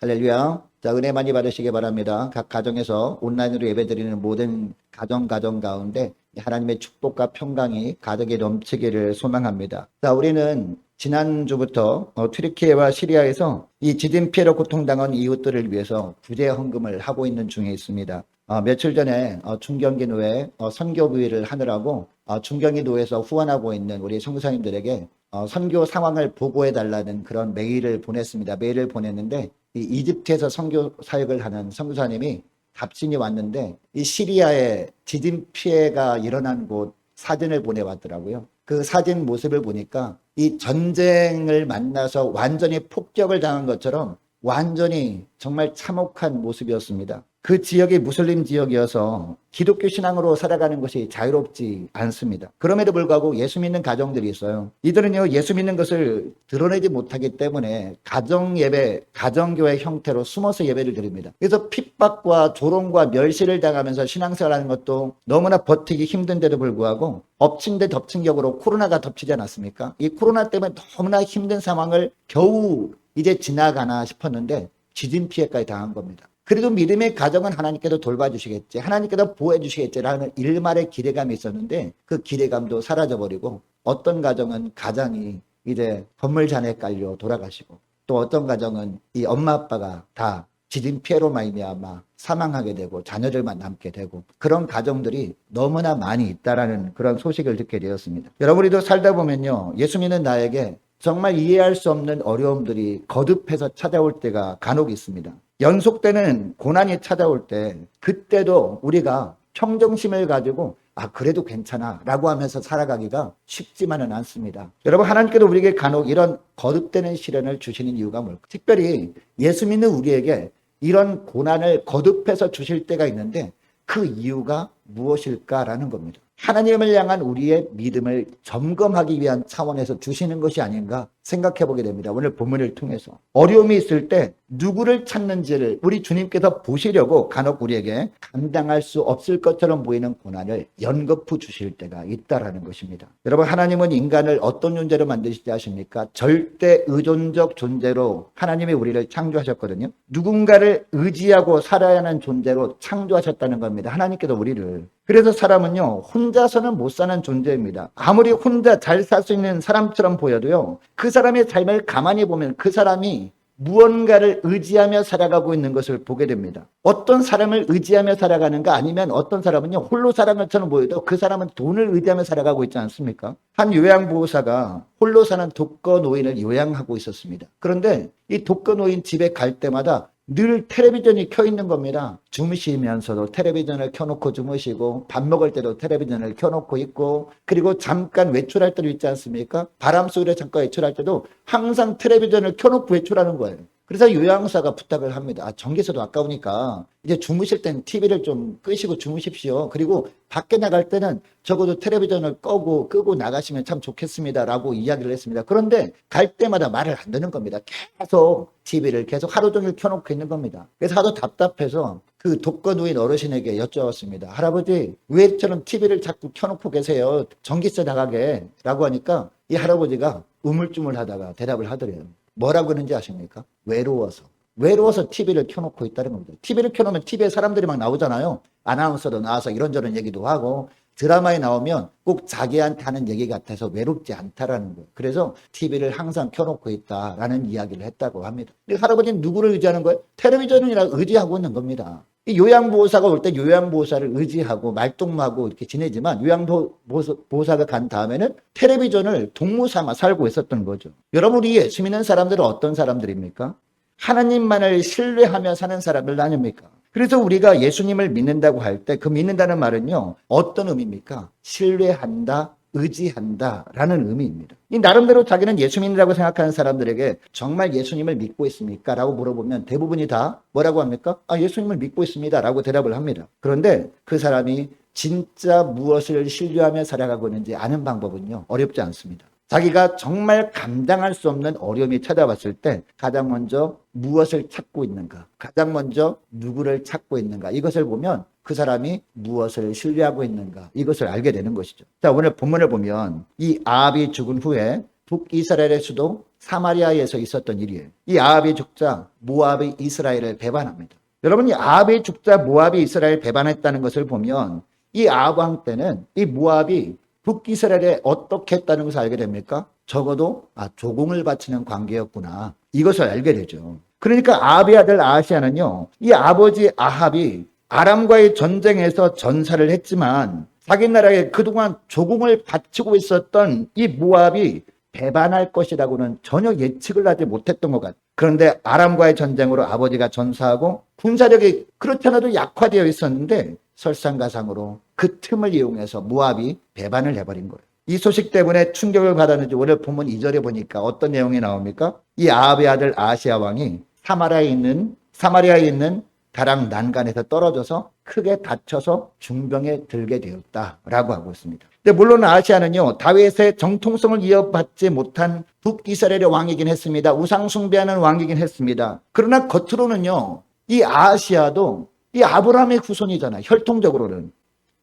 할렐루야. 자, 은혜 많이 받으시기 바랍니다. 각 가정에서 온라인으로 예배드리는 모든 가정 가운데 하나님의 축복과 평강이 가득히 넘치기를 소망합니다. 자, 우리는 지난주부터 튀르키예와 시리아에서 이 지진 피해로 고통당한 이웃들을 위해서 구제 헌금을 하고 있는 중에 있습니다. 며칠 전에 중경기 노회 선교부회를 하느라고 중경기 노회에서 후원하고 있는 우리 선교사님들에게 선교 상황을 보고해 달라는 그런 메일을 보냈습니다. 메일을 보냈는데 이 이집트에서 선교 사역을 하는 선교사님이 답신이 왔는데 이 시리아에 지진 피해가 일어난 곳 사진을 보내왔더라고요. 그 사진 모습을 보니까 이 전쟁을 만나서 완전히 폭격을 당한 것처럼 완전히 정말 참혹한 모습이었습니다. 그 지역이 무슬림 지역이어서 기독교 신앙으로 살아가는 것이 자유롭지 않습니다. 그럼에도 불구하고 예수 믿는 가정들이 있어요. 이들은요, 예수 믿는 것을 드러내지 못하기 때문에 가정 예배, 가정교회 형태로 숨어서 예배를 드립니다. 그래서 핍박과 조롱과 멸시를 당하면서 신앙생활하는 것도 너무나 버티기 힘든데도 불구하고 엎친 데 덮친 격으로 코로나가 덮치지 않았습니까? 이 코로나 때문에 너무나 힘든 상황을 겨우 이제 지나가나 싶었는데 지진 피해까지 당한 겁니다. 그래도 믿음의 가정은 하나님께서 돌봐주시겠지, 하나님께서 보호해주시겠지라는 일말의 기대감이 있었는데 그 기대감도 사라져버리고 어떤 가정은 가장이 이제 건물 잔에 깔려 돌아가시고 또 어떤 가정은 이 엄마 아빠가 다 지진 피해로 말미암아 사망하게 되고 자녀들만 남게 되고 그런 가정들이 너무나 많이 있다라는 그런 소식을 듣게 되었습니다. 여러분들도 살다 보면요, 예수 믿는 나에게 정말 이해할 수 없는 어려움들이 거듭해서 찾아올 때가 간혹 있습니다. 연속되는 고난이 찾아올 때 그때도 우리가 평정심을 가지고 그래도 괜찮아 라고 하면서 살아가기가 쉽지만은 않습니다. 여러분, 하나님께도 우리에게 간혹 이런 거듭되는 시련을 주시는 이유가 뭘까? 특별히 예수 믿는 우리에게 이런 고난을 거듭해서 주실 때가 있는데 그 이유가 무엇일까라는 겁니다. 하나님을 향한 우리의 믿음을 점검하기 위한 차원에서 주시는 것이 아닌가 생각해 보게 됩니다. 오늘 본문을 통해서 어려움이 있을 때 누구를 찾는지를 우리 주님께서 보시려고 간혹 우리에게 감당할 수 없을 것처럼 보이는 고난을 연거푸 주실 때가 있다라는 것입니다. 여러분, 하나님은 인간을 어떤 존재로 만드시지 아십니까? 절대 의존적 존재로 하나님이 우리를 창조하셨거든요. 누군가를 의지하고 살아야 하는 존재로 창조하셨다는 겁니다. 하나님께서 우리를. 그래서 사람은요, 혼자서는 못 사는 존재입니다. 아무리 혼자 잘 살 수 있는 사람처럼 보여도요, 그 사람의 삶을 가만히 보면 그 사람이 무언가를 의지하며 살아가고 있는 것을 보게 됩니다. 어떤 사람을 의지하며 살아가는가, 아니면 어떤 사람은요, 홀로 살아가는 것처럼 보여도 그 사람은 돈을 의지하며 살아가고 있지 않습니까? 한 요양보호사가 홀로 사는 독거노인을 요양하고 있었습니다. 그런데 이 독거노인 집에 갈 때마다 늘 텔레비전이 켜 있는 겁니다. 주무시면서도 텔레비전을 켜놓고 주무시고, 밥 먹을 때도 텔레비전을 켜놓고 있고, 그리고 잠깐 외출할 때도 있지 않습니까? 바람 소리에 잠깐 외출할 때도 항상 텔레비전을 켜놓고 외출하는 거예요. 그래서 요양사가 부탁을 합니다. 전기세도 아까우니까 이제 주무실 땐 TV를 좀 끄시고 주무십시오. 그리고 밖에 나갈 때는 적어도 텔레비전을 끄고 나가시면 참 좋겠습니다라고 이야기를 했습니다. 그런데 갈 때마다 말을 안 듣는 겁니다. 계속 TV를 계속 하루 종일 켜놓고 있는 겁니다. 그래서 하도 답답해서 그 독거노인 어르신에게 여쭤봤습니다. 할아버지, 왜 저런 TV를 자꾸 켜놓고 계세요? 전기세 나가게 라고 하니까 이 할아버지가 우물쭈물하다가 대답을 하더래요. 뭐라고 그러는지 아십니까? 외로워서 TV를 켜놓고 있다는 겁니다. TV를 켜놓으면 TV에 사람들이 막 나오잖아요. 아나운서도 나와서 이런저런 얘기도 하고, 드라마에 나오면 꼭 자기한테 하는 얘기 같아서 외롭지 않다라는 거예요. 그래서 TV를 항상 켜놓고 있다라는 이야기를 했다고 합니다. 근데 할아버지는 누구를 의지하는 거예요? 텔레비전이라 의지하고 있는 겁니다. 이 요양보호사가 올 때 요양보호사를 의지하고 말동무하고 이렇게 지내지만, 요양보호사가 간 다음에는 텔레비전을 동무 삼아 살고 있었던 거죠. 여러분이 예수 믿는 사람들은 어떤 사람들입니까? 하나님만을 신뢰하며 사는 사람들 아닙니까? 그래서 우리가 예수님을 믿는다고 할 때 그 믿는다는 말은요, 어떤 의미입니까? 신뢰한다, 의지한다 라는 의미입니다. 이 나름대로 자기는 예수 믿는다고 생각하는 사람들에게 정말 예수님을 믿고 있습니까? 라고 물어보면 대부분이 다 뭐라고 합니까? 예수님을 믿고 있습니다 라고 대답을 합니다. 그런데 그 사람이 진짜 무엇을 신뢰하며 살아가고 있는지 아는 방법은요, 어렵지 않습니다. 자기가 정말 감당할 수 없는 어려움이 찾아왔을 때 가장 먼저 무엇을 찾고 있는가, 가장 먼저 누구를 찾고 있는가, 이것을 보면 그 사람이 무엇을 신뢰하고 있는가, 이것을 알게 되는 것이죠. 자, 오늘 본문을 보면 이 아합이 죽은 후에 북이스라엘의 수도 사마리아에서 있었던 일이에요. 이 아합의 죽자 모압이 이스라엘을 배반합니다. 여러분, 이 아합의 죽자 모압이 이스라엘을 배반했다는 것을 보면 이 아합 왕 때는 이 모압이 북이스라엘에 어떻게 했다는 것을 알게 됩니까? 적어도 조공을 바치는 관계였구나, 이것을 알게 되죠. 그러니까 아합의 아들 아하시야는요, 이 아버지 아합이 아람과의 전쟁에서 전사를 했지만 자기 나라에 그동안 조공을 바치고 있었던 이 모압이 배반할 것이라고는 전혀 예측을 하지 못했던 것 같아요. 그런데 아람과의 전쟁으로 아버지가 전사하고 군사력이 그렇지 않아도 약화되어 있었는데 설상가상으로 그 틈을 이용해서 모압이 배반을 해버린 거예요. 이 소식 때문에 충격을 받았는지 오늘 본문 2절에 보니까 어떤 내용이 나옵니까? 이 아합의 아들 아하시야 왕이 사마리아에 있는 다락 난간에서 떨어져서 크게 다쳐서 중병에 들게 되었다라고 하고 있습니다. 근데 물론 아하시야는요, 다윗의 정통성을 이어받지 못한 북이스라엘의 왕이긴 했습니다. 우상 숭배하는 왕이긴 했습니다. 그러나 겉으로는요, 이 아하시야도 이 아브라함의 후손이잖아요, 혈통적으로는.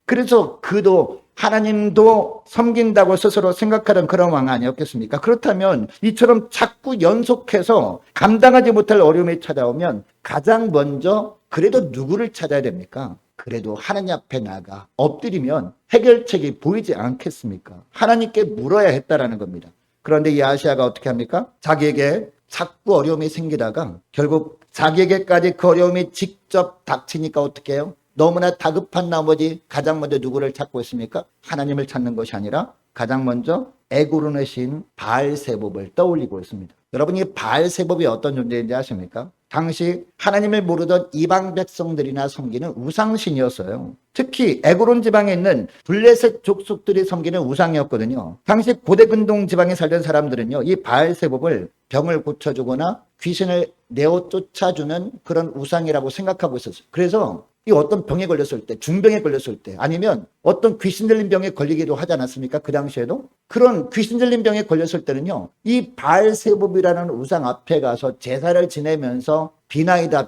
그래서 그도 하나님도 섬긴다고 스스로 생각하던 그런 왕 아니었겠습니까? 그렇다면 이처럼 자꾸 연속해서 감당하지 못할 어려움이 찾아오면 가장 먼저 그래도 누구를 찾아야 됩니까? 그래도 하나님 앞에 나가 엎드리면 해결책이 보이지 않겠습니까? 하나님께 물어야 했다라는 겁니다. 그런데 이 아하시야가 어떻게 합니까? 자기에게 자꾸 어려움이 생기다가 결국 자기에게까지 그 어려움이 직접 닥치니까 어떻게 해요? 너무나 다급한 나머지 가장 먼저 누구를 찾고 있습니까? 하나님을 찾는 것이 아니라 가장 먼저 에고론의 신 바알세봅을 떠올리고 있습니다. 여러분, 이 바알세봅이 어떤 존재인지 아십니까? 당시 하나님을 모르던 이방 백성들이나 섬기는 우상신이었어요. 특히 에고론 지방에 있는 블레셋 족속들이 섬기는 우상이었거든요. 당시 고대 근동 지방에 살던 사람들은요, 이 바알세봅을 병을 고쳐주거나 귀신을 내어 쫓아주는 그런 우상이라고 생각하고 있었어요. 그래서 이 어떤 병에 걸렸을 때, 중병에 걸렸을 때, 아니면 어떤 귀신 들린 병에 걸리기도 하지 않았습니까? 그 당시에도? 그런 귀신 들린 병에 걸렸을 때는요, 이 바알세봅이라는 우상 앞에 가서 제사를 지내면서 비나이다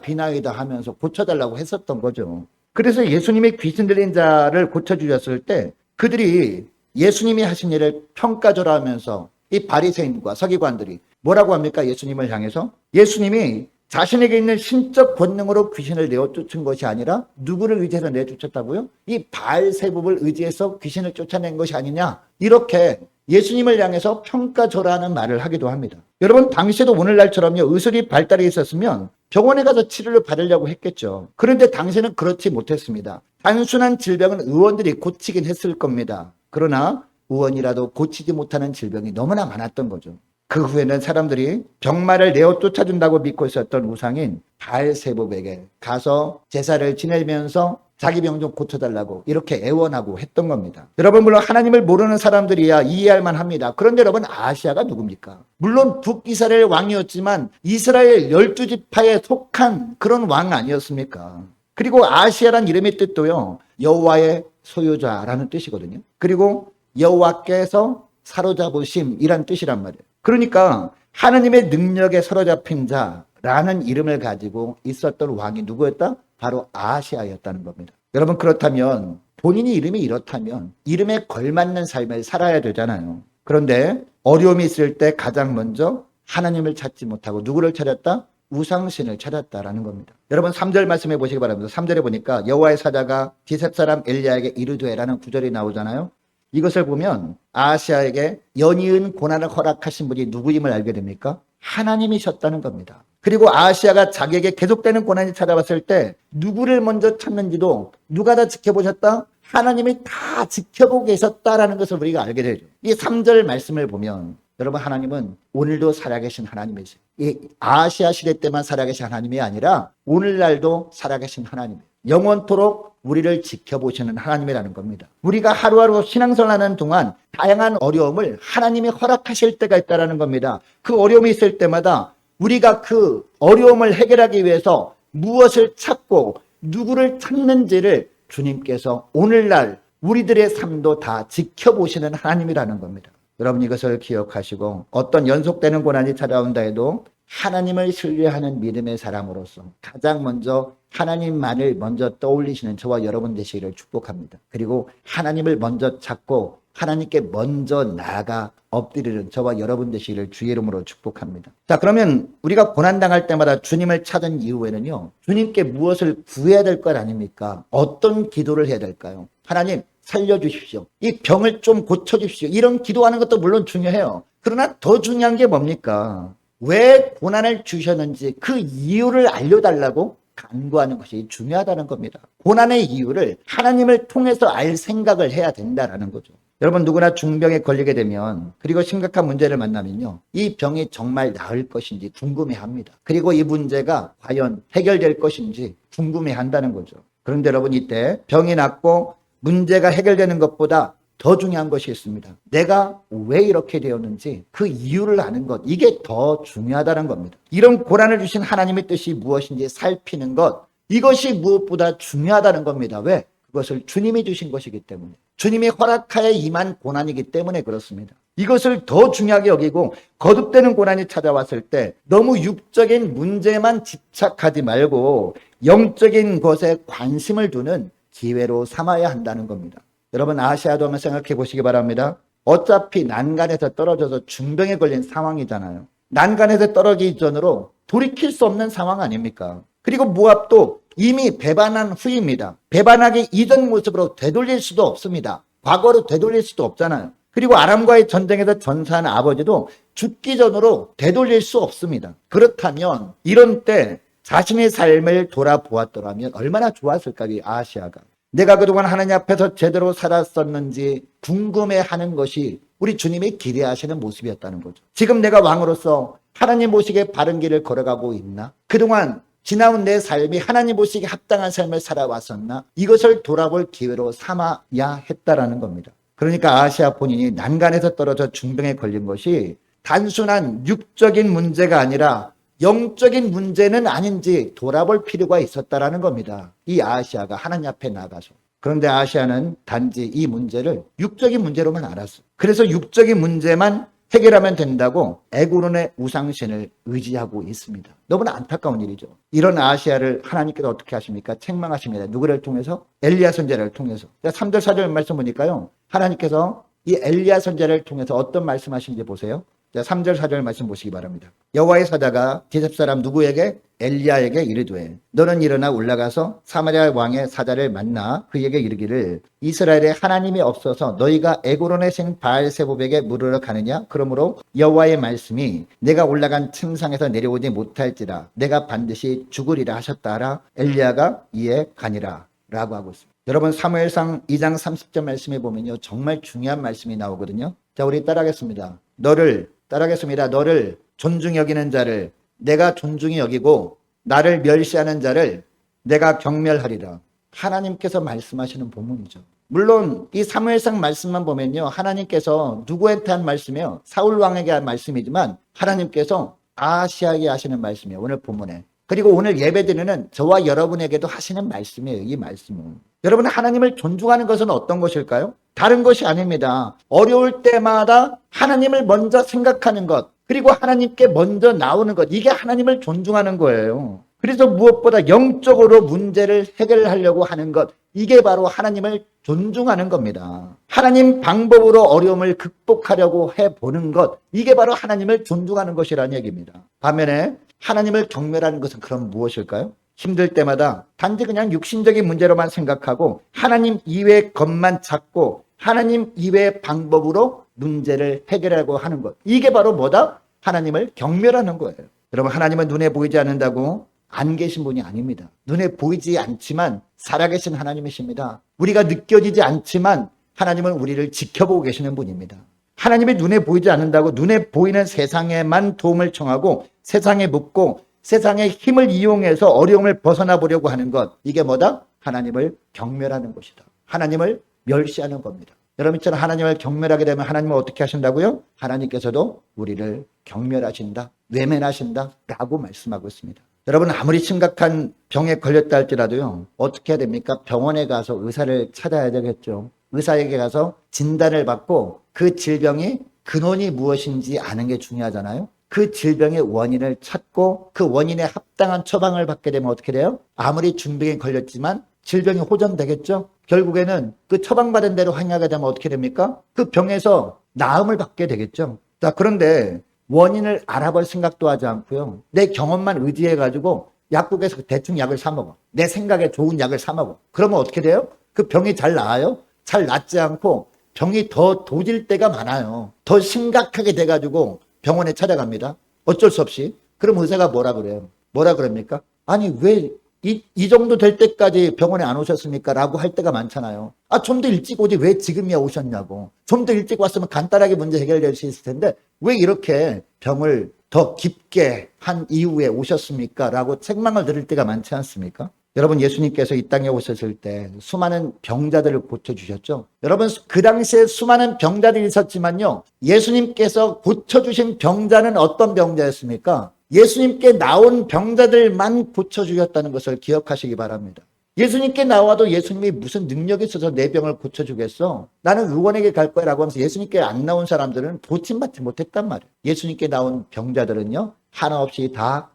하면서 고쳐달라고 했었던 거죠. 그래서 예수님이 귀신 들린 자를 고쳐주셨을 때 그들이 예수님이 하신 일을 평가절하 하면서 이 바리새인과 서기관들이 뭐라고 합니까? 예수님을 향해서 예수님이 자신에게 있는 신적 권능으로 귀신을 내어쫓은 것이 아니라 누구를 의지해서 내쫓았다고요? 이 바알세봅을 의지해서 귀신을 쫓아낸 것이 아니냐, 이렇게 예수님을 향해서 평가절하하는 말을 하기도 합니다. 여러분, 당시에도 오늘날처럼요, 의술이 발달해 있었으면 병원에 가서 치료를 받으려고 했겠죠. 그런데 당시에는 그렇지 못했습니다. 단순한 질병은 의원들이 고치긴 했을 겁니다. 그러나 의원이라도 고치지 못하는 질병이 너무나 많았던 거죠. 그 후에는 사람들이 병마를 내어 쫓아준다고 믿고 있었던 우상인 바알세봅에게 가서 제사를 지내면서 자기 병 좀 고쳐달라고 이렇게 애원하고 했던 겁니다. 여러분, 물론 하나님을 모르는 사람들이야 이해할 만합니다. 그런데 여러분, 아하시야가 누굽니까? 물론 북이스라엘 왕이었지만 이스라엘 12지파에 속한 그런 왕 아니었습니까? 그리고 아하시야란 이름의 뜻도요, 여호와의 소유자라는 뜻이거든요. 그리고 여호와께서 사로잡으심이란 뜻이란 말이에요. 그러니까 하나님의 능력에 사로잡힌 자라는 이름을 가지고 있었던 왕이 누구였다? 바로 아하시야였다는 겁니다. 여러분, 그렇다면 본인이 이름이 이렇다면 이름에 걸맞는 삶을 살아야 되잖아요. 그런데 어려움이 있을 때 가장 먼저 하나님을 찾지 못하고 누구를 찾았다? 우상신을 찾았다라는 겁니다. 여러분, 3절 말씀해 보시기 바랍니다. 3절에 보니까 여호와의 사자가 디셉 사람 엘리야에게 이르되라는 구절이 나오잖아요. 이것을 보면 아하시야에게 연이은 고난을 허락하신 분이 누구임을 알게 됩니까? 하나님이셨다는 겁니다. 그리고 아하시야가 자기에게 계속되는 고난이 찾아왔을 때 누구를 먼저 찾는지도 누가 다 지켜보셨다? 하나님이 다 지켜보고 계셨다라는 것을 우리가 알게 되죠. 이 3절 말씀을 보면 여러분, 하나님은 오늘도 살아계신 하나님이세요. 이 아하시야 시대 때만 살아계신 하나님이 아니라 오늘날도 살아계신 하나님이에요. 영원토록 우리를 지켜보시는 하나님이라는 겁니다. 우리가 하루하루 신앙생활하는 동안 다양한 어려움을 하나님이 허락하실 때가 있다는 겁니다. 그 어려움이 있을 때마다 우리가 그 어려움을 해결하기 위해서 무엇을 찾고 누구를 찾는지를 주님께서 오늘날 우리들의 삶도 다 지켜보시는 하나님이라는 겁니다. 여러분, 이것을 기억하시고 어떤 연속되는 고난이 찾아온다 해도 하나님을 신뢰하는 믿음의 사람으로서 가장 먼저 하나님만을 먼저 떠올리시는 저와 여러분 되시기를 축복합니다. 그리고 하나님을 먼저 찾고 하나님께 먼저 나아가 엎드리는 저와 여러분 되시기를 주의 이름으로 축복합니다. 자, 그러면 우리가 고난당할 때마다 주님을 찾은 이후에는요, 주님께 무엇을 구해야 될 것 아닙니까? 어떤 기도를 해야 될까요? 하나님 살려주십시오. 이 병을 좀 고쳐주십시오. 이런 기도하는 것도 물론 중요해요. 그러나 더 중요한 게 뭡니까? 왜 고난을 주셨는지 그 이유를 알려달라고 간구하는 것이 중요하다는 겁니다. 고난의 이유를 하나님을 통해서 알 생각을 해야 된다는 거죠. 여러분, 누구나 중병에 걸리게 되면, 그리고 심각한 문제를 만나면요, 이 병이 정말 나을 것인지 궁금해합니다. 그리고 이 문제가 과연 해결될 것인지 궁금해한다는 거죠. 그런데 여러분, 이때 병이 낫고 문제가 해결되는 것보다 더 중요한 것이 있습니다. 내가 왜 이렇게 되었는지 그 이유를 아는 것, 이게 더 중요하다는 겁니다. 이런 고난을 주신 하나님의 뜻이 무엇인지 살피는 것, 이것이 무엇보다 중요하다는 겁니다. 왜? 그것을 주님이 주신 것이기 때문에, 주님이 허락하에 임한 고난이기 때문에 그렇습니다. 이것을 더 중요하게 여기고 거듭되는 고난이 찾아왔을 때 너무 육적인 문제만 집착하지 말고 영적인 것에 관심을 두는 기회로 삼아야 한다는 겁니다. 여러분, 아시아도 한번 생각해 보시기 바랍니다. 어차피 난간에서 떨어져서 중병에 걸린 상황이잖아요. 난간에서 떨어지기 전으로 돌이킬 수 없는 상황 아닙니까? 그리고 모압도 이미 배반한 후입니다. 배반하기 이전 모습으로 되돌릴 수도 없습니다. 과거로 되돌릴 수도 없잖아요. 그리고 아람과의 전쟁에서 전사한 아버지도 죽기 전으로 되돌릴 수 없습니다. 그렇다면 이런 때 자신의 삶을 돌아보았더라면 얼마나 좋았을까, 이 아시아가. 내가 그동안 하나님 앞에서 제대로 살았었는지 궁금해하는 것이 우리 주님이 기대하시는 모습이었다는 거죠. 지금 내가 왕으로서 하나님 보시기에 바른 길을 걸어가고 있나? 그동안 지나온 내 삶이 하나님 보시기에 합당한 삶을 살아왔었나? 이것을 돌아볼 기회로 삼아야 했다라는 겁니다. 그러니까 아시아 본인이 난간에서 떨어져 중병에 걸린 것이 단순한 육적인 문제가 아니라 영적인 문제는 아닌지 돌아볼 필요가 있었다라는 겁니다. 이 아시아가 하나님 앞에 나가서. 그런데 아시아는 단지 이 문제를 육적인 문제로만 알았어요. 그래서 육적인 문제만 해결하면 된다고 에고론의 우상신을 의지하고 있습니다. 너무나 안타까운 일이죠. 이런 아시아를 하나님께서 어떻게 하십니까? 책망하십니다. 누구를 통해서? 엘리야 선지자를 통해서. 3절 4절 말씀 보니까요, 하나님께서 이 엘리야 선지자를 통해서 어떤 말씀하시는지 보세요. 3절 4절 말씀 보시기 바랍니다. 여호와의 사자가 디셉 사람 누구에게? 엘리야에게 이르되 너는 일어나 올라가서 사마리아 왕의 사자를 만나 그에게 이르기를 이스라엘에 하나님이 없어서 너희가 에고론의 신 바알세봅에게 물으러 가느냐? 그러므로 여호와의 말씀이 내가 올라간 침상에서 내려오지 못할지라 내가 반드시 죽으리라 하셨다라. 엘리야가 이에 가니라 라고 하고 있습니다. 여러분, 사무엘상 2장 30절 말씀에 보면요, 정말 중요한 말씀이 나오거든요. 자, 우리 따라하겠습니다. 너를 존중히 여기는 자를 내가 존중히 여기고 나를 멸시하는 자를 내가 경멸하리라. 하나님께서 말씀하시는 본문이죠. 물론 이 사무엘상 말씀만 보면요, 하나님께서 누구한테 한 말씀이에요? 사울 왕에게 한 말씀이지만 하나님께서 아시아에게 하시는 말씀이에요, 오늘 본문에. 그리고 오늘 예배드리는 저와 여러분에게도 하시는 말씀이에요, 이 말씀은. 여러분, 하나님을 존중하는 것은 어떤 것일까요? 다른 것이 아닙니다. 어려울 때마다 하나님을 먼저 생각하는 것, 그리고 하나님께 먼저 나오는 것, 이게 하나님을 존중하는 거예요. 그래서 무엇보다 영적으로 문제를 해결하려고 하는 것, 이게 바로 하나님을 존중하는 겁니다. 하나님 방법으로 어려움을 극복하려고 해보는 것, 이게 바로 하나님을 존중하는 것이라는 얘기입니다. 반면에 하나님을 경멸하는 것은 그럼 무엇일까요? 힘들 때마다 단지 그냥 육신적인 문제로만 생각하고 하나님 이외의 것만 찾고 하나님 이외의 방법으로 문제를 해결하려고 하는 것, 이게 바로 뭐다? 하나님을 경멸하는 거예요. 여러분, 하나님은 눈에 보이지 않는다고 안 계신 분이 아닙니다. 눈에 보이지 않지만 살아계신 하나님이십니다. 우리가 느껴지지 않지만 하나님은 우리를 지켜보고 계시는 분입니다. 하나님이 눈에 보이지 않는다고 눈에 보이는 세상에만 도움을 청하고 세상에 묻고 세상의 힘을 이용해서 어려움을 벗어나 보려고 하는 것, 이게 뭐다? 하나님을 경멸하는 것이다. 하나님을 멸시하는 겁니다. 여러분처럼 하나님을 경멸하게 되면 하나님은 어떻게 하신다고요? 하나님께서도 우리를 경멸하신다, 외면하신다 라고 말씀하고 있습니다. 여러분, 아무리 심각한 병에 걸렸다 할지라도요, 어떻게 해야 됩니까? 병원에 가서 의사를 찾아야 되겠죠. 의사에게 가서 진단을 받고 그 질병이 근원이 무엇인지 아는 게 중요하잖아요. 그 질병의 원인을 찾고 그 원인에 합당한 처방을 받게 되면 어떻게 돼요? 아무리 중병에 걸렸지만 질병이 호전되겠죠? 결국에는 그 처방받은 대로 행하게 되면 어떻게 됩니까? 그 병에서 나음을 받게 되겠죠. 자, 그런데 원인을 알아볼 생각도 하지 않고요. 내 경험만 의지해가지고 약국에서 대충 약을 사 먹어. 내 생각에 좋은 약을 사 먹어. 그러면 어떻게 돼요? 그 병이 잘 나아요? 잘 낫지 않고 병이 더 도질 때가 많아요. 더 심각하게 돼가지고 병원에 찾아갑니다. 어쩔 수 없이. 그럼 의사가 뭐라 그래요? 뭐라 그럽니까? 아니, 왜 이 정도 될 때까지 병원에 안 오셨습니까? 라고 할 때가 많잖아요. 아, 좀 더 일찍 오지 왜 지금이야 오셨냐고. 좀 더 일찍 왔으면 간단하게 문제 해결될 수 있을 텐데 왜 이렇게 병을 더 깊게 한 이후에 오셨습니까? 라고 책망을 들을 때가 많지 않습니까? 여러분, 예수님께서 이 땅에 오셨을 때 수많은 병자들을 고쳐주셨죠. 여러분, 그 당시에 수많은 병자들이 있었지만요, 예수님께서 고쳐주신 병자는 어떤 병자였습니까? 예수님께 나온 병자들만 고쳐주셨다는 것을 기억하시기 바랍니다. 예수님께 나와도 예수님이 무슨 능력이 있어서 내 병을 고쳐주겠어? 나는 의원에게 갈 거야 라고 하면서 예수님께 안 나온 사람들은 고침받지 못했단 말이에요. 예수님께 나온 병자들은요, 하나 없이 다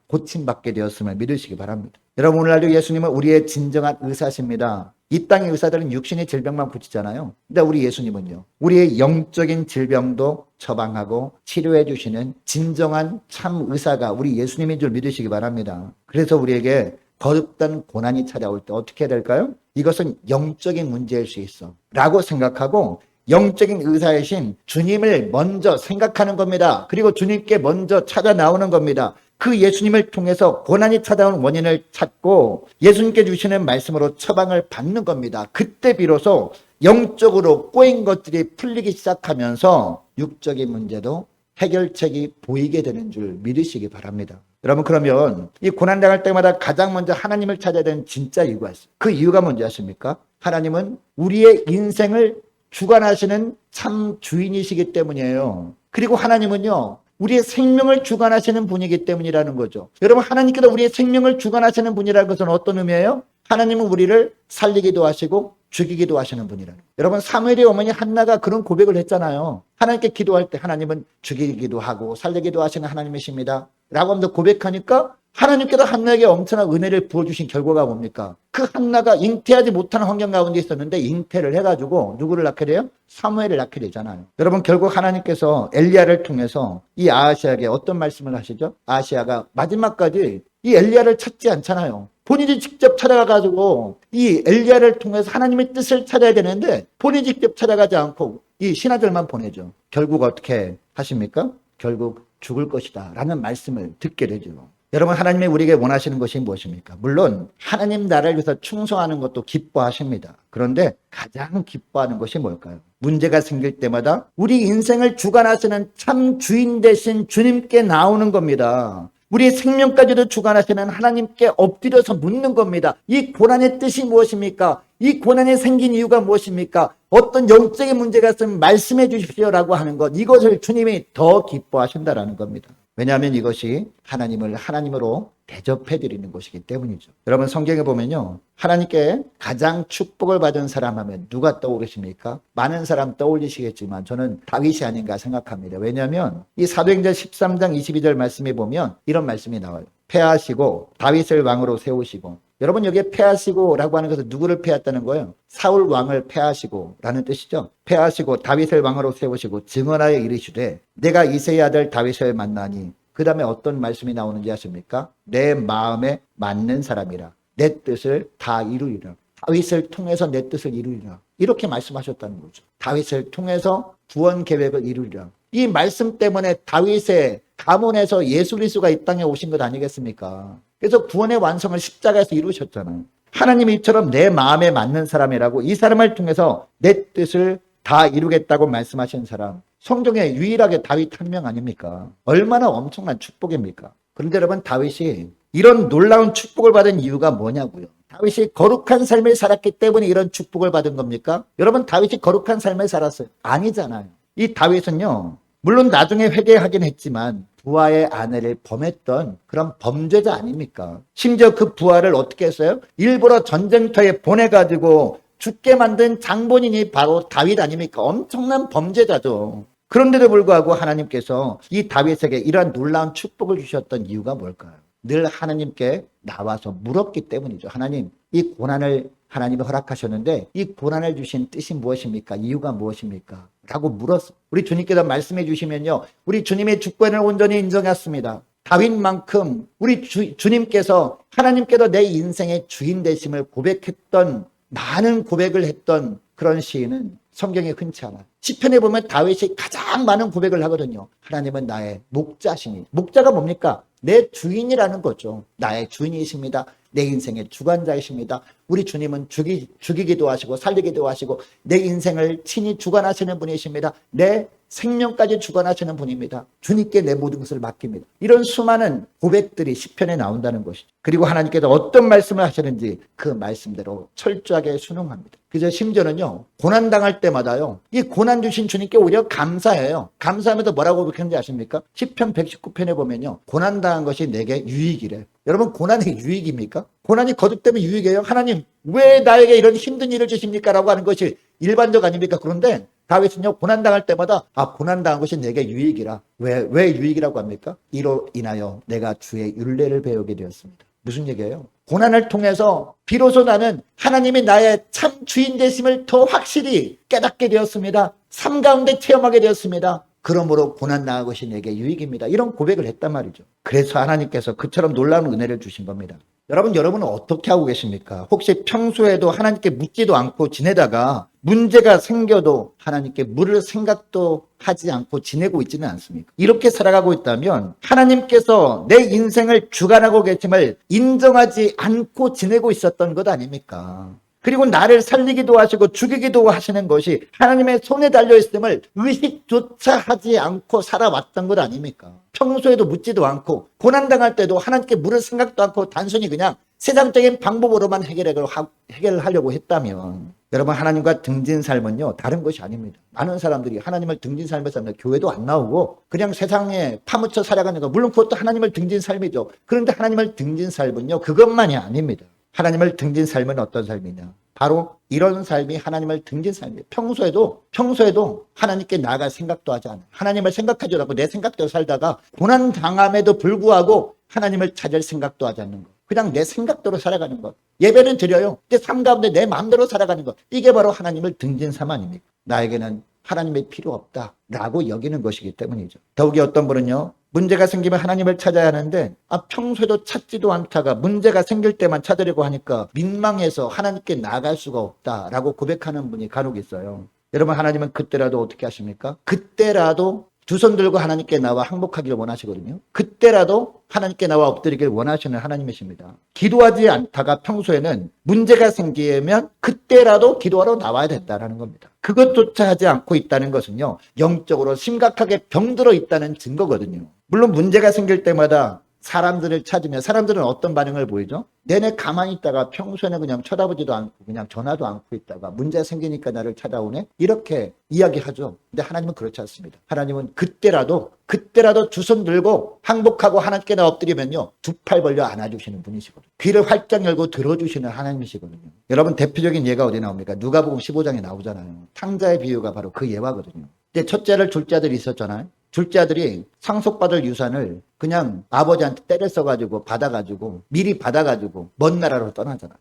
고침받게 되었음을 믿으시기 바랍니다. 여러분, 오늘날도 예수님은 우리의 진정한 의사십니다. 이 땅의 의사들은 육신의 질병만 고치잖아요. 근데 우리 예수님은요, 우리의 영적인 질병도 처방하고 치료해 주시는 진정한 참 의사가 우리 예수님인 줄 믿으시기 바랍니다. 그래서 우리에게 거듭된 고난이 찾아올 때 어떻게 해야 될까요? 이것은 영적인 문제일 수 있어 라고 생각하고 영적인 의사이신 주님을 먼저 생각하는 겁니다. 그리고 주님께 먼저 찾아 나오는 겁니다. 그 예수님을 통해서 고난이 찾아온 원인을 찾고 예수님께 주시는 말씀으로 처방을 받는 겁니다. 그때 비로소 영적으로 꼬인 것들이 풀리기 시작하면서 육적인 문제도 해결책이 보이게 되는 줄 믿으시기 바랍니다. 여러분, 그러면 이 고난당할 때마다 가장 먼저 하나님을 찾아야 되는 진짜 이유가 있어요. 그 이유가 뭔지 아십니까? 하나님은 우리의 인생을 주관하시는 참 주인이시기 때문이에요. 그리고 하나님은요, 우리의 생명을 주관하시는 분이기 때문이라는 거죠. 여러분, 하나님께서 우리의 생명을 주관하시는 분이라는 것은 어떤 의미예요? 하나님은 우리를 살리기도 하시고 죽이기도 하시는 분이라는 거예요. 여러분, 사무엘의 어머니 한나가 그런 고백을 했잖아요. 하나님께 기도할 때 하나님은 죽이기도 하고 살리기도 하시는 하나님이십니다 라고 하면서 고백하니까 하나님께서 한나에게 엄청난 은혜를 부어주신 결과가 뭡니까? 그 한나가 잉태하지 못하는 환경 가운데 있었는데 잉태를 해가지고 누구를 낳게 돼요? 사무엘을 낳게 되잖아요. 여러분, 결국 하나님께서 엘리야를 통해서 이 아하시아에게 어떤 말씀을 하시죠? 아하시아가 마지막까지 이 엘리야를 찾지 않잖아요. 본인이 직접 찾아가가지고 이 엘리야를 통해서 하나님의 뜻을 찾아야 되는데 본인이 직접 찾아가지 않고 이 신하들만 보내죠. 결국 어떻게 하십니까? 결국 죽을 것이다 라는 말씀을 듣게 되죠. 여러분, 하나님이 우리에게 원하시는 것이 무엇입니까? 물론 하나님 나라를 위해서 충성하는 것도 기뻐하십니다. 그런데 가장 기뻐하는 것이 뭘까요? 문제가 생길 때마다 우리 인생을 주관하시는 참 주인 되신 주님께 나오는 겁니다. 우리의 생명까지도 주관하시는 하나님께 엎드려서 묻는 겁니다. 이 고난의 뜻이 무엇입니까? 이 고난이 생긴 이유가 무엇입니까? 어떤 영적인 문제가 있으면 말씀해 주십시오라고 하는 것, 이것을 주님이 더 기뻐하신다라는 겁니다. 왜냐하면 이것이 하나님을 하나님으로 대접해 드리는 것이기 때문이죠. 여러분, 성경에 보면요, 하나님께 가장 축복을 받은 사람 하면 누가 떠오르십니까? 많은 사람 떠올리시겠지만 저는 다윗이 아닌가 생각합니다. 왜냐하면 이 사도행전 13장 22절 말씀에 보면 이런 말씀이 나와요. 패하시고 다윗을 왕으로 세우시고. 여러분, 여기에 패하시고 라고 하는 것은 누구를 패했다는 거예요? 사울 왕을 패하시고 라는 뜻이죠. 패하시고 다윗을 왕으로 세우시고 증언하여 이르시되 내가 이새의 아들 다윗을 만나니. 그 다음에 어떤 말씀이 나오는지 아십니까? 내 마음에 맞는 사람이라 내 뜻을 다 이루리라. 다윗을 통해서 내 뜻을 이루리라. 이렇게 말씀하셨다는 거죠. 다윗을 통해서 구원 계획을 이루리라. 이 말씀 때문에 다윗의 가문에서 예수 그리스도가 이 땅에 오신 것 아니겠습니까? 그래서 구원의 완성을 십자가에서 이루셨잖아요. 하나님이 이처럼 내 마음에 맞는 사람이라고, 이 사람을 통해서 내 뜻을 다 이루겠다고 말씀하신 사람, 성경에 유일하게 다윗 한 명 아닙니까? 얼마나 엄청난 축복입니까? 그런데 여러분, 다윗이 이런 놀라운 축복을 받은 이유가 뭐냐고요? 다윗이 거룩한 삶을 살았기 때문에 이런 축복을 받은 겁니까? 여러분, 다윗이 거룩한 삶을 살았어요? 아니잖아요. 이 다윗은요, 물론 나중에 회개하긴 했지만 부하의 아내를 범했던 그런 범죄자 아닙니까? 심지어 그 부하를 어떻게 했어요? 일부러 전쟁터에 보내가지고 죽게 만든 장본인이 바로 다윗 아닙니까? 엄청난 범죄자죠. 그런데도 불구하고 하나님께서 이 다윗에게 이러한 놀라운 축복을 주셨던 이유가 뭘까요? 늘 하나님께 나와서 물었기 때문이죠. 하나님, 이 고난을 하나님이 허락하셨는데 이 고난을 주신 뜻이 무엇입니까? 이유가 무엇입니까? 라고 물었어. 우리 주님께서 말씀해 주시면요, 우리 주님의 주권을 온전히 인정했습니다. 다윗만큼 우리 주님께서 하나님께서 내 인생의 주인 되심을 고백했던, 많은 고백을 했던 그런 시인은 성경에 흔치 않아요. 시편에 보면 다윗이 가장 많은 고백을 하거든요. 하나님은 나의 목자시니. 목자가 뭡니까? 내 주인이라는 거죠. 나의 주인이십니다. 내 인생의 주관자이십니다. 우리 주님은 죽이기도 하시고 살리기도 하시고 내 인생을 친히 주관하시는 분이십니다. 내 생명까지 주관하시는 분입니다. 주님께 내 모든 것을 맡깁니다. 이런 수많은 고백들이 시편에 나온다는 것이죠. 그리고 하나님께서 어떤 말씀을 하시는지 그 말씀대로 철저하게 순응합니다. 그래서 심지어는요, 고난당할 때마다요, 이 고난 주신 주님께 오히려 감사해요. 감사하면서 뭐라고 고백하는지 아십니까? 시편 119편에 보면요, 고난당한 것이 내게 유익이래. 여러분, 고난이 유익입니까? 고난이 거듭되면 유익이에요? 하나님, 왜 나에게 이런 힘든 일을 주십니까? 라고 하는 것이 일반적 아닙니까? 그런데 다윗은요, 고난당할 때마다 고난당한 것이 내게 유익이라. 왜 유익이라고 합니까? 이로 인하여 내가 주의 율례를 배우게 되었습니다. 무슨 얘기예요? 고난을 통해서 비로소 나는 하나님이 나의 참 주인 되심을 더 확실히 깨닫게 되었습니다. 삶 가운데 체험하게 되었습니다. 그러므로 고난당한 것이 내게 유익입니다. 이런 고백을 했단 말이죠. 그래서 하나님께서 그처럼 놀라운 은혜를 주신 겁니다. 여러분은 어떻게 하고 계십니까? 혹시 평소에도 하나님께 묻지도 않고 지내다가 문제가 생겨도 하나님께 물을 생각도 하지 않고 지내고 있지는 않습니까? 이렇게 살아가고 있다면 하나님께서 내 인생을 주관하고 계심을 인정하지 않고 지내고 있었던 것 아닙니까? 그리고 나를 살리기도 하시고 죽이기도 하시는 것이 하나님의 손에 달려있음을 의식조차 하지 않고 살아왔던 것 아닙니까? 평소에도 묻지도 않고 고난당할 때도 하나님께 물을 생각도 않고 단순히 그냥 세상적인 방법으로만 해결하려고 했다면, 여러분, 하나님과 등진 삶은요, 다른 것이 아닙니다. 많은 사람들이 하나님을 등진 삶을 삽니다. 교회도 안 나오고 그냥 세상에 파묻혀 살아가는 거, 물론 그것도 하나님을 등진 삶이죠. 그런데 하나님을 등진 삶은요, 그것만이 아닙니다. 하나님을 등진 삶은 어떤 삶이냐? 바로 이런 삶이 하나님을 등진 삶이에요. 평소에도 하나님께 나아갈 생각도 하지 않아요. 하나님을 생각하지 않고 내 생각대로 살다가 고난 당함에도 불구하고 하나님을 찾을 생각도 하지 않는 것. 그냥 내 생각대로 살아가는 것. 예배는 드려요. 내 삶 가운데 내 마음대로 살아가는 것. 이게 바로 하나님을 등진 삶 아닙니까? 나에게는 하나님의 필요 없다라고 여기는 것이기 때문이죠. 더욱이 어떤 분은요, 문제가 생기면 하나님을 찾아야 하는데 평소에도 찾지도 않다가 문제가 생길 때만 찾으려고 하니까 민망해서 하나님께 나아갈 수가 없다라고 고백하는 분이 간혹 있어요. 여러분, 하나님은 그때라도 어떻게 하십니까? 그때라도 두 손 들고 하나님께 나와 항복하기를 원하시거든요. 그때라도 하나님께 나와 엎드리길 원하시는 하나님이십니다. 기도하지 않다가 평소에는 문제가 생기면 그때라도 기도하러 나와야 된다는 겁니다. 그것조차 하지 않고 있다는 것은요, 영적으로 심각하게 병들어 있다는 증거거든요. 물론 문제가 생길 때마다 사람들을 찾으면 사람들은 어떤 반응을 보이죠? 내내 가만히 있다가 평소에는 그냥 쳐다보지도 않고 그냥 전화도 않고 있다가 문제 생기니까 나를 찾아오네? 이렇게 이야기하죠. 근데 하나님은 그렇지 않습니다. 하나님은 그때라도 두 손 들고 항복하고 하나님께 나 엎드리면요, 두 팔 벌려 안아주시는 분이시거든요. 귀를 활짝 열고 들어주시는 하나님이시거든요. 여러분, 대표적인 예가 어디 나옵니까? 누가복음 15장에 나오잖아요. 탕자의 비유가 바로 그 예화거든요. 근데 첫째 아들, 둘째 아들이 있었잖아요. 둘째 아들이 상속받을 유산을 그냥 아버지한테 때려 써가지고 받아가지고 미리 받아가지고 먼 나라로 떠나잖아.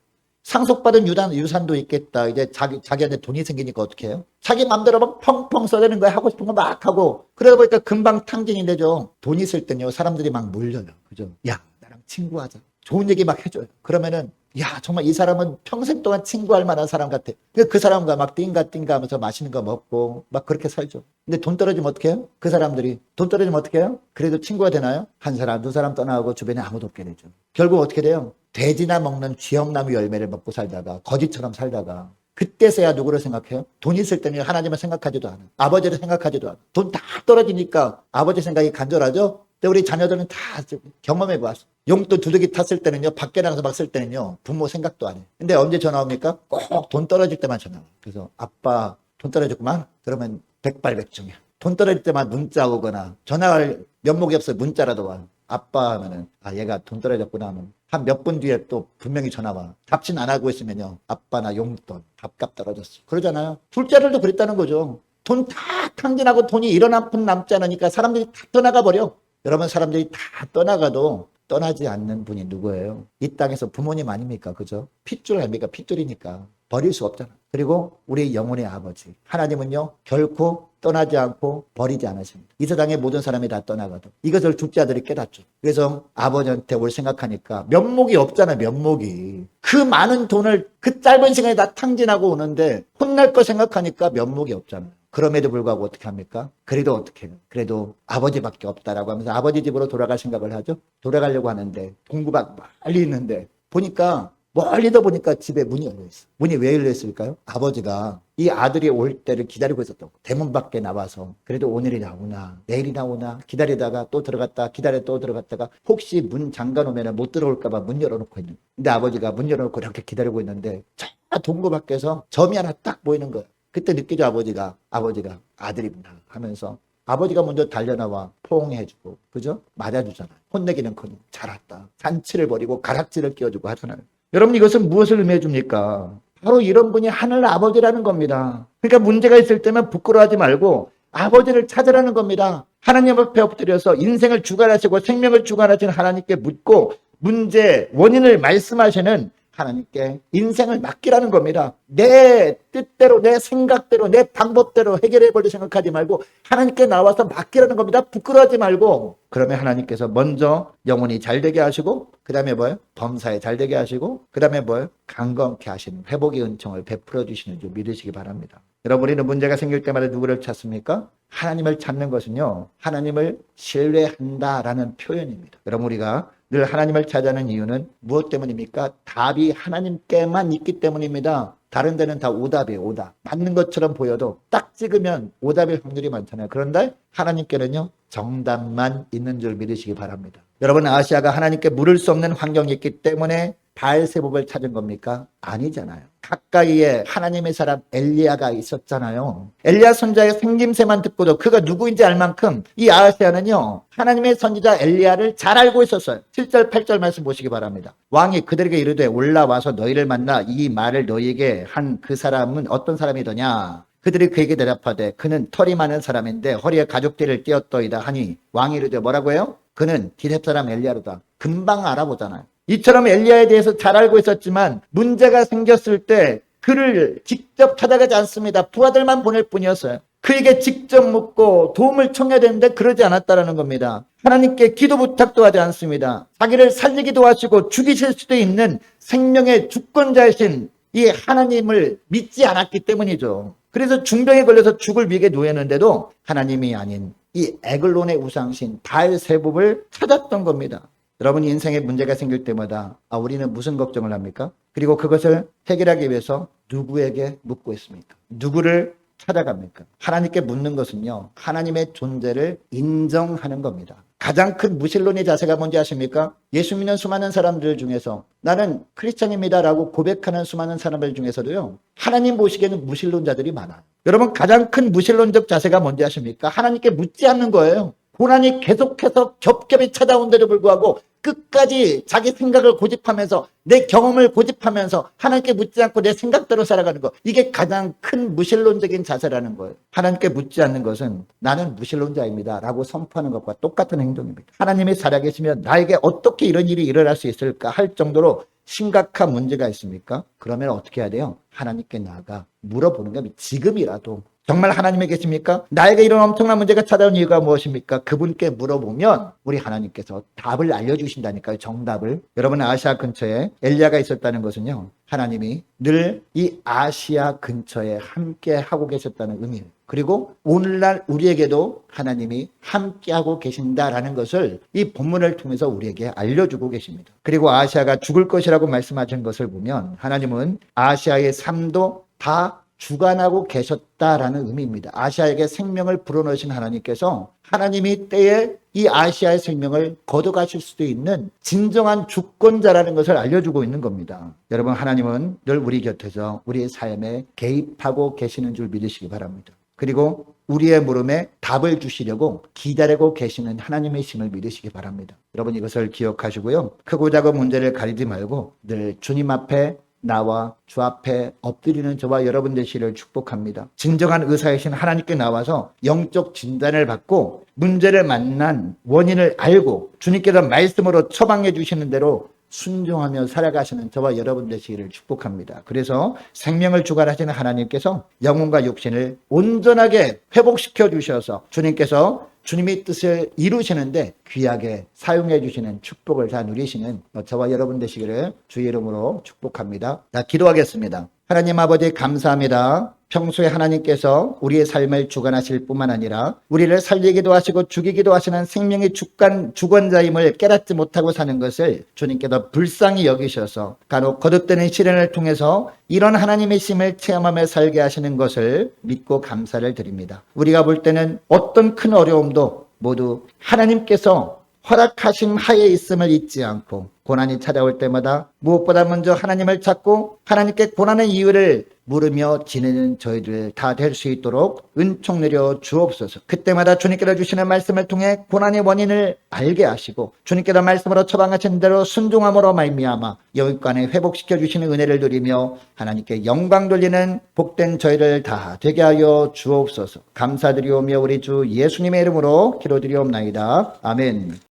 상속받은 유산도 있겠다. 이제 자기한테 돈이 생기니까 어떻게 해요? 자기 맘대로 막 펑펑 써대는 거야. 하고 싶은 거 막 하고. 그러다 보니까 금방 탕진이 되죠. 돈 있을 땐요, 사람들이 막 물려요. 그죠? 야, 나랑 친구하자. 좋은 얘기 막 해줘요. 그러면은, 야, 정말 이 사람은 평생 동안 친구할 만한 사람 같아. 그 사람과 막 띵가 하면서 맛있는 거 먹고 막 그렇게 살죠. 근데 돈 떨어지면 어떻게 해요? 그 사람들이 돈 떨어지면 어떻게 해요? 그래도 친구가 되나요? 한 사람, 두 사람 떠나고 주변에 아무도 없게 되죠. 결국 어떻게 돼요? 돼지나 먹는 쥐역나무 열매를 먹고 살다가, 거지처럼 살다가, 그때서야 누구를 생각해요? 돈 있을 때는 하나님을 생각하지도 않아. 아버지를 생각하지도 않아. 돈 다 떨어지니까 아버지 생각이 간절하죠? 근데 우리 자녀들은 다 경험해 봤어. 용돈 두둑이 탔을 때는요, 밖에 나가서 막 쓸 때는요, 부모 생각도 안 해. 근데 언제 전화 옵니까? 꼭 돈 떨어질 때만 전화 와. 그래서 아빠 돈 떨어졌구만? 그러면 백발백중이야. 돈 떨어질 때만 문자 오거나 전화할 면목이 없어 문자라도 와. 아빠 하면은, 얘가 돈 떨어졌구나 하면 한 몇 분 뒤에 또 분명히 전화 와. 답신 안 하고 있으면요, 아빠 나 용돈 밥값 떨어졌어. 그러잖아요. 둘째들도 그랬다는 거죠. 돈 다 탕진하고 돈이 일어나면 남지 않으니까 사람들이 다 떠나가 버려. 여러분, 사람들이 다 떠나가도 떠나지 않는 분이 누구예요? 이 땅에서 부모님 아닙니까? 그죠? 핏줄 아닙니까? 핏줄이니까 버릴 수 없잖아. 그리고 우리 영혼의 아버지 하나님은요 결코 떠나지 않고 버리지 않으십니다. 이 세상의 모든 사람이 다 떠나가도 이것을 죽지 아들이 깨닫죠. 그래서 아버지한테 올 생각하니까 면목이 없잖아. 면목이 그 많은 돈을 그 짧은 시간에 다 탕진하고 오는데 혼날 거 생각하니까 면목이 없잖아요. 그럼에도 불구하고 어떻게 합니까? 그래도 어떻게 해요? 그래도 아버지밖에 없다라고 하면서 아버지 집으로 돌아갈 생각을 하죠. 돌아가려고 하는데 동구박 멀리 있는데 보니까 멀리다 보니까 집에 문이 열려 있어. 문이 왜 열려 있을까요? 아버지가 이 아들이 올 때를 기다리고 있었다고. 대문 밖에 나와서 그래도 오늘이 나오나 내일이 나오나 기다리다가 또 들어갔다 기다려 또 들어갔다가 혹시 문 잠가 놓으면 못 들어올까 봐 문 열어놓고 있는. 근데 아버지가 문 열어놓고 이렇게 기다리고 있는데 저 동구 밖에서 점이 하나 딱 보이는 거야. 그때 느끼죠. 아버지가 아들이구나 하면서 아버지가 먼저 달려나와 포옹해주고 그죠? 맞아주잖아요. 혼내기는커녕 잘 왔다. 잔치를 벌이고 가락지를 끼워주고 하잖아요. 여러분 이것은 무엇을 의미해 줍니까? 바로 이런 분이 하늘 아버지라는 겁니다. 그러니까 문제가 있을 때면 부끄러워하지 말고 아버지를 찾으라는 겁니다. 하나님 앞에 엎드려서 인생을 주관하시고 생명을 주관하시는 하나님께 묻고 문제 원인을 말씀하시는 하나님께 인생을 맡기라는 겁니다. 내 뜻대로 내 생각대로 내 방법대로 해결해 보려 생각하지 말고 하나님께 나와서 맡기라는 겁니다. 부끄러워하지 말고. 그러면 하나님께서 먼저 영혼이 잘되게 하시고 그 다음에 뭐예요? 범사에 잘되게 하시고 그 다음에 뭐예요? 강건케 하시는 회복의 은총을 베풀어 주시는 줄 믿으시기 바랍니다. 여러분 우리는 문제가 생길 때마다 누구를 찾습니까? 하나님을 찾는 것은요 하나님을 신뢰한다라는 표현입니다. 여러분 우리가 늘 하나님을 찾아하는 이유는 무엇 때문입니까? 답이 하나님께만 있기 때문입니다. 다른 데는 다 오답이에요. 오답. 맞는 것처럼 보여도 딱 찍으면 오답일 확률이 많잖아요. 그런데 하나님께는요 정답만 있는 줄 믿으시기 바랍니다. 여러분 아시아가 하나님께 물을 수 없는 환경이 있기 때문에 바알세복을 찾은 겁니까? 아니잖아요. 가까이에 하나님의 사람 엘리야가 있었잖아요. 엘리야 선지자의 생김새만 듣고도 그가 누구인지 알 만큼 이 아하시아는요 하나님의 선지자 엘리야를 잘 알고 있었어요. 7절 8절 말씀 보시기 바랍니다. 왕이 그들에게 이르되 올라와서 너희를 만나 이 말을 너희에게 한 그 사람은 어떤 사람이더냐? 그들이 그에게 대답하되 그는 털이 많은 사람인데 허리에 가죽띠를 띄었더이다 하니 왕이 이르되 뭐라고 해요? 그는 디렙 사람 엘리야로다. 금방 알아보잖아요. 이처럼 엘리야에 대해서 잘 알고 있었지만 문제가 생겼을 때 그를 직접 찾아가지 않습니다. 부하들만 보낼 뿐이었어요. 그에게 직접 묻고 도움을 청해야 되는데 그러지 않았다는 겁니다. 하나님께 기도 부탁도 하지 않습니다. 자기를 살리기도 하시고 죽이실 수도 있는 생명의 주권자이신 이 하나님을 믿지 않았기 때문이죠. 그래서 중병에 걸려서 죽을 위기에 놓였는데도 하나님이 아닌 이 에글론의 우상신 바알세복을 찾았던 겁니다. 여러분 인생에 문제가 생길 때마다 우리는 무슨 걱정을 합니까? 그리고 그것을 해결하기 위해서 누구에게 묻고 있습니까? 누구를 찾아갑니까? 하나님께 묻는 것은요 하나님의 존재를 인정하는 겁니다. 가장 큰 무신론의 자세가 뭔지 아십니까? 예수 믿는 수많은 사람들 중에서 나는 크리스찬입니다라고 고백하는 수많은 사람들 중에서도요 하나님 보시기에는 무신론자들이 많아요. 여러분 가장 큰 무신론적 자세가 뭔지 아십니까? 하나님께 묻지 않는 거예요. 고난이 계속해서 겹겹이 찾아온데도 불구하고 끝까지 자기 생각을 고집하면서 내 경험을 고집하면서 하나님께 묻지 않고 내 생각대로 살아가는 거, 이게 가장 큰 무신론적인 자세라는 거예요. 하나님께 묻지 않는 것은 나는 무신론자입니다 라고 선포하는 것과 똑같은 행동입니다. 하나님이 살아계시면 나에게 어떻게 이런 일이 일어날 수 있을까 할 정도로 심각한 문제가 있습니까? 그러면 어떻게 해야 돼요? 하나님께 나아가 물어보는 겁니다. 지금이라도 정말 하나님이 계십니까? 나에게 이런 엄청난 문제가 찾아온 이유가 무엇입니까? 그분께 물어보면 우리 하나님께서 답을 알려주신다니까요. 정답을. 여러분 아시아 근처에 엘리야가 있었다는 것은요 하나님이 늘 이 아시아 근처에 함께 하고 계셨다는 의미예요. 그리고 오늘날 우리에게도 하나님이 함께하고 계신다라는 것을 이 본문을 통해서 우리에게 알려주고 계십니다. 그리고 아시아가 죽을 것이라고 말씀하신 것을 보면 하나님은 아시아의 삶도 다 주관하고 계셨다라는 의미입니다. 아시아에게 생명을 불어넣으신 하나님께서 하나님이 때에 이 아시아의 생명을 거둬가실 수도 있는 진정한 주권자라는 것을 알려주고 있는 겁니다. 여러분 하나님은 늘 우리 곁에서 우리의 삶에 개입하고 계시는 줄 믿으시기 바랍니다. 그리고 우리의 물음에 답을 주시려고 기다리고 계시는 하나님의 심을 믿으시기 바랍니다. 여러분 이것을 기억하시고요. 크고 작은 문제를 가리지 말고 늘 주님 앞에 나와 주 앞에 엎드리는 저와 여러분 되시기를 축복합니다. 진정한 의사이신 하나님께 나와서 영적 진단을 받고 문제를 만난 원인을 알고 주님께서 말씀으로 처방해 주시는 대로 순종하며 살아가시는 저와 여러분 되시기를 축복합니다. 그래서 생명을 주관하시는 하나님께서 영혼과 육신을 온전하게 회복시켜 주셔서 주님께서 주님의 뜻을 이루시는데 귀하게 사용해 주시는 축복을 다 누리시는 저와 여러분 되시기를 주의 이름으로 축복합니다. 자, 기도하겠습니다. 하나님 아버지 감사합니다. 평소에 하나님께서 우리의 삶을 주관하실 뿐만 아니라 우리를 살리기도 하시고 죽이기도 하시는 생명의 주권자임을 깨닫지 못하고 사는 것을 주님께서 불쌍히 여기셔서 간혹 거듭되는 시련을 통해서 이런 하나님의 심을 체험하며 살게 하시는 것을 믿고 감사를 드립니다. 우리가 볼 때는 어떤 큰 어려움도 모두 하나님께서 허락하심 하에 있음을 잊지 않고 고난이 찾아올 때마다 무엇보다 먼저 하나님을 찾고 하나님께 고난의 이유를 물으며 지내는 저희들 다 될 수 있도록 은총 내려 주옵소서. 그때마다 주님께서 주시는 말씀을 통해 고난의 원인을 알게 하시고 주님께서 말씀으로 처방하신 대로 순종함으로 말미암아 영육간에 회복시켜 주시는 은혜를 누리며 하나님께 영광 돌리는 복된 저희를 다 되게 하여 주옵소서. 감사드리오며 우리 주 예수님의 이름으로 기도드리옵나이다. 아멘.